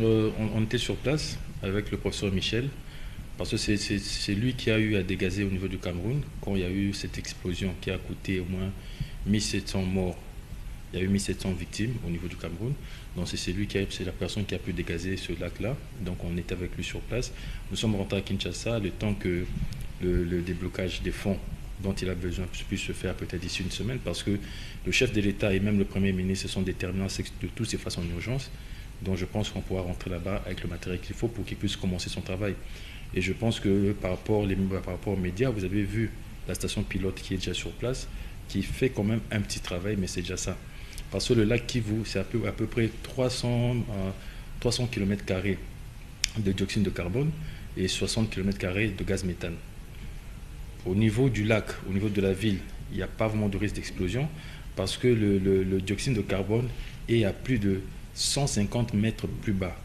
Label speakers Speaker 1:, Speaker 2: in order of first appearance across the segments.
Speaker 1: On était sur place avec le professeur Michel, parce que c'est lui qui a eu à dégazer au niveau du Cameroun, quand il y a eu cette explosion qui a coûté au moins 1700 morts. Il y a eu 1700 victimes au niveau du Cameroun. Donc c'est la personne qui a pu dégazer ce lac-là. Donc on est avec lui sur place. Nous sommes rentrés à Kinshasa le temps que le déblocage des fonds dont il a besoin puisse se faire peut-être d'ici une semaine, parce que le chef de l'État et même le Premier ministre sont déterminants de tous ces façons en urgence. Donc je pense qu'on pourra rentrer là-bas avec le matériel qu'il faut pour qu'il puisse commencer son travail. Et je pense que par rapport aux médias, vous avez vu la station pilote qui est déjà sur place, qui fait quand même un petit travail, mais c'est déjà ça. Parce que le lac Kivu, c'est à peu près 300 km² de dioxyde de carbone et 60 km² de gaz méthane. Au niveau du lac, au niveau de la ville, il n'y a pas vraiment de risque d'explosion, parce que le dioxyde de carbone est à plus de 150 mètres plus bas.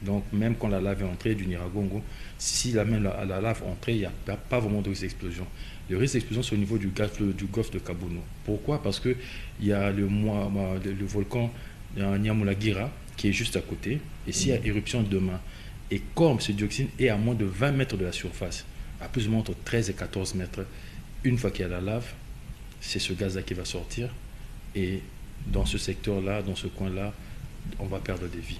Speaker 1: Donc même quand la lave est entrée du Nyiragongo, si la lave est entrée, il n'y a pas vraiment de risque d'explosion. Le risque d'explosion, c'est au niveau du golfe de Kabono. Pourquoi? Parce qu'il y a le volcan Nyamulagira qui est juste à côté. Et s'il y a éruption demain, et comme ce dioxyde est à moins de 20 mètres de la surface, à plus ou moins entre 13 et 14 mètres, une fois qu'il y a la lave, c'est ce gaz-là qui va sortir. Et dans ce secteur-là, dans ce coin-là, on va perdre des vies.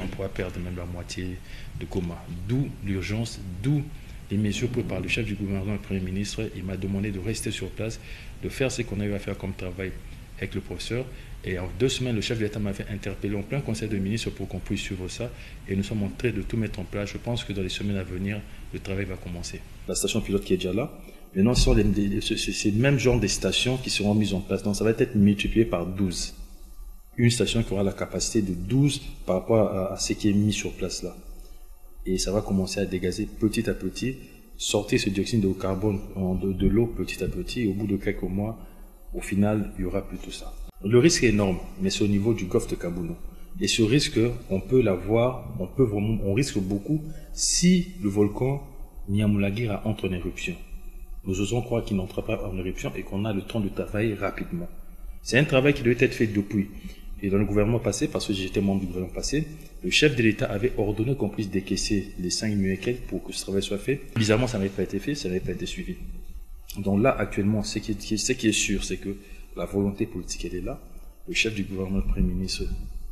Speaker 1: On pourra perdre même la moitié de Goma. D'où l'urgence, d'où les mesures prises par le chef du gouvernement et le Premier ministre. Il m'a demandé de rester sur place, de faire ce qu'on a eu à faire comme travail avec le professeur. Et en 2 semaines, le chef de l'État m'avait interpellé en plein conseil de ministres pour qu'on puisse suivre ça. Et nous sommes en train de tout mettre en place. Je pense que dans les semaines à venir, le travail va commencer. La station pilote qui est déjà là. Maintenant, c'est le même genre de stations qui seront mises en place. Donc, ça va être multiplié par 12. Une station qui aura la capacité de 12 par rapport à ce qui est mis sur place là. Et ça va commencer à dégazer petit à petit, sortir ce dioxyde de carbone de l'eau petit à petit. Et au bout de quelques mois, au final, il n'y aura plus tout ça. Le risque est énorme, mais c'est au niveau du golfe de Kabono. Et ce risque, on peut l'avoir, on risque beaucoup si le volcan Nyamulagira entre en éruption. Nous osons croire qu'il n'entre pas en éruption et qu'on a le temps de travailler rapidement. C'est un travail qui doit être fait depuis. Et dans le gouvernement passé, parce que j'étais membre du gouvernement passé, le chef de l'État avait ordonné qu'on puisse décaisser les 5 millions et quelques pour que ce travail soit fait. Bizarrement, ça n'avait pas été fait, ça n'avait pas été suivi. Donc là, actuellement, ce qui est sûr, c'est que la volonté politique, elle est là. Le chef du gouvernement, le Premier ministre,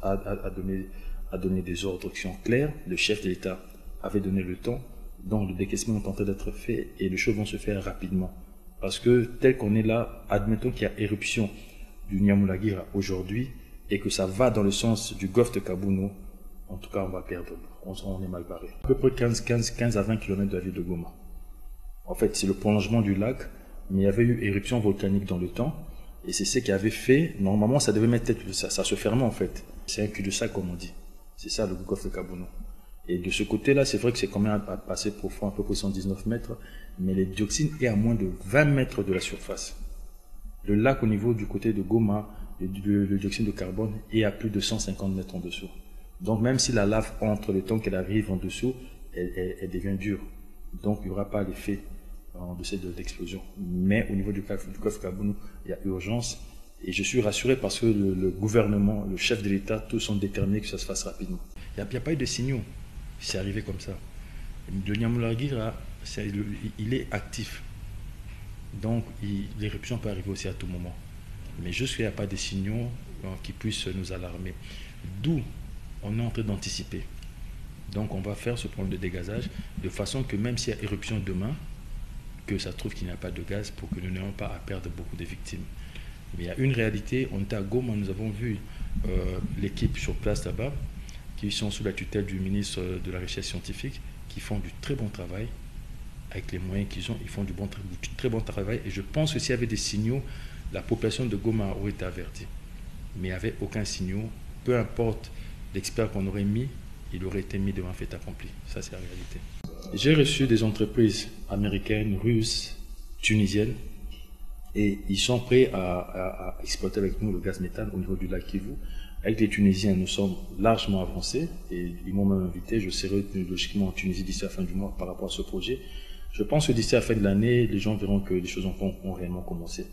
Speaker 1: a donné des ordres qui sont clairs. Le chef de l'État avait donné le temps. Donc le décaissement est en train d'être fait et les choses vont se faire rapidement. Parce que tel qu'on est là, admettons qu'il y a éruption du Nyamulagira aujourd'hui et que ça va dans le sens du golfe de Kabono, en tout cas on va perdre, on est mal barré. À peu près 15 à 20 km de la ville de Goma. En fait, c'est le prolongement du lac, mais il y avait eu éruption volcanique dans le temps et c'est ce qui avait fait, normalement ça devait mettre tête, ça se fermait en fait. C'est un cul-de-sac comme on dit. C'est ça le golfe de Kabono. Et de ce côté-là, c'est vrai que c'est quand même assez profond, à peu près 119 mètres, mais le dioxyde est à moins de 20 mètres de la surface. Le lac au niveau du côté de Goma, le dioxyde de carbone est à plus de 150 mètres en dessous. Donc même si la lave entre le temps qu'elle arrive en dessous, elle devient dure. Donc il n'y aura pas l'effet de l'explosion. Mais au niveau du golfe Kabono, il y a urgence. Et je suis rassuré parce que le gouvernement, le chef de l'État, tous sont déterminés que ça se fasse rapidement. Il n'y a pas eu de signaux. C'est arrivé comme ça. Le Nyamulagira, il est actif. Donc, l'éruption peut arriver aussi à tout moment. Mais juste qu'il n'y a pas de signaux qui puissent nous alarmer. D'où on est en train d'anticiper. Donc, on va faire ce problème de dégazage de façon que même s'il y a éruption demain, que ça trouve qu'il n'y a pas de gaz pour que nous n'ayons pas à perdre beaucoup de victimes. Mais il y a une réalité. On était à Goma, nous avons vu l'équipe sur place là-bas, qui sont sous la tutelle du ministre de la Recherche scientifique, qui font du très bon travail. Avec les moyens qu'ils ont, ils font du très bon travail. Et je pense que s'il y avait des signaux, la population de Goma aurait été avertie. Mais il n'y avait aucun signal. Peu importe l'expert qu'on aurait mis, il aurait été mis devant fait accompli. Ça, c'est la réalité. J'ai reçu des entreprises américaines, russes, tunisiennes, et ils sont prêts à exploiter avec nous le gaz méthane au niveau du lac Kivu. Avec les Tunisiens, nous sommes largement avancés et ils m'ont même invité. Je serai logiquement en Tunisie d'ici la fin du mois par rapport à ce projet. Je pense que d'ici la fin de l'année, les gens verront que les choses ont réellement commencé.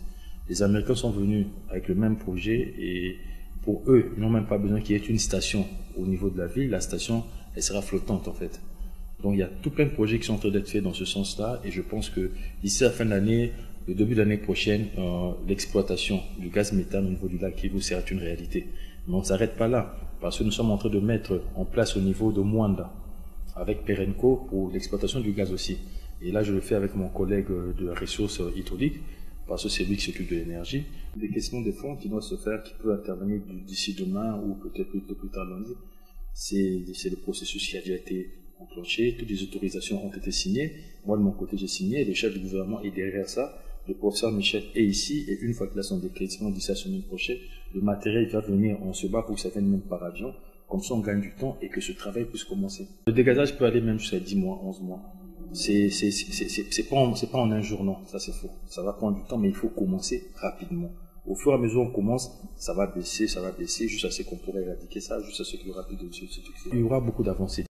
Speaker 1: Les Américains sont venus avec le même projet et pour eux, ils n'ont même pas besoin qu'il y ait une station au niveau de la ville, la station, elle sera flottante en fait. Donc il y a tout plein de projets qui sont en train d'être faits dans ce sens-là, et je pense que d'ici la fin de l'année, le début de l'année prochaine, l'exploitation du gaz méthane au niveau du lac Kivu sera une réalité. Mais on ne s'arrête pas là, parce que nous sommes en train de mettre en place au niveau de Mwanda, avec Perenco, pour l'exploitation du gaz aussi. Et là, je le fais avec mon collègue de la ressource hydraulique, parce que c'est lui qui s'occupe de l'énergie. Des questions de fonds qui doivent se faire, qui peuvent intervenir d'ici demain ou peut-être plus tard lundi. C'est le processus qui a déjà été enclenché, toutes les autorisations ont été signées. Moi, de mon côté, j'ai signé, le chef du gouvernement est derrière ça. Le professeur Michel est ici, et une fois que là, son décrétement d'ici la semaine prochaine, le matériel va venir, on se bat pour que ça vienne même par avion. Comme ça, on gagne du temps et que ce travail puisse commencer. Le dégazage peut aller même jusqu'à 10 mois, 11 mois. C'est pas en un jour, non, ça c'est faux. Ça va prendre du temps, mais il faut commencer rapidement. Au fur et à mesure on commence, ça va baisser, jusqu'à ce qu'on pourrait éradiquer ça, jusqu'à ce qu'il y aura plus de succès. Il y aura beaucoup d'avancées.